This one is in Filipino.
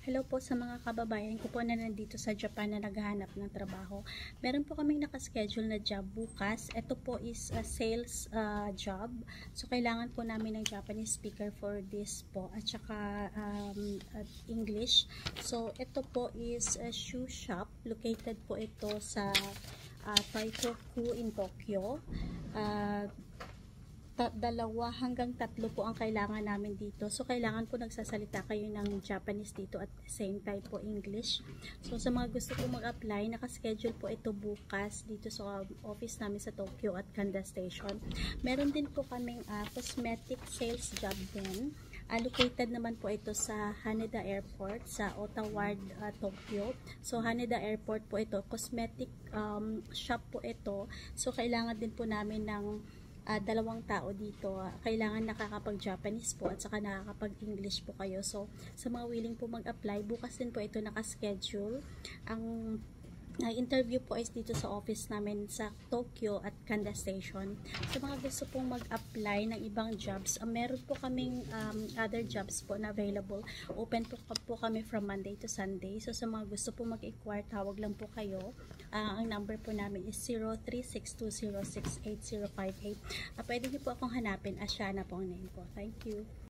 Hello po sa mga kababayan ko po na nandito sa Japan na naghahanap ng trabaho. Meron po kaming nakaschedule na job bukas. Ito po is a sales job. So, kailangan po namin ng Japanese speaker for this po at saka English. So, ito po is a shoe shop. Located po ito sa Taikoku in Tokyo. 2 hanggang 3 po ang kailangan namin dito. So, kailangan po nagsasalita kayo ng Japanese dito at the same time po English. So, sa mga gusto po mag-apply, nakaschedule po ito bukas dito sa office namin sa Tokyo at Kanda Station. Meron din po kaming cosmetic sales job din. Located naman po ito sa Haneda Airport sa Ottawa, Tokyo. So, Haneda Airport po ito. Cosmetic shop po ito. So, kailangan din po namin ng 2 tao dito. Kailangan nakakapag-Japanese po at saka nakakapag-English po kayo. So, sa mga willing po mag-apply, bukas din po ito nakaschedule. Ang interview po is dito sa office namin sa Tokyo at Kanda Station. Sa mga gusto pong mag-apply ng ibang jobs, meron po kaming other jobs po na available. Open po kami from Monday to Sunday. So, sa mga gusto po mag-inquire, tawag lang po kayo. Ang number po namin is 0362068058. Pwede niyo po akong hanapin. Asiana po ang name ko. Thank you.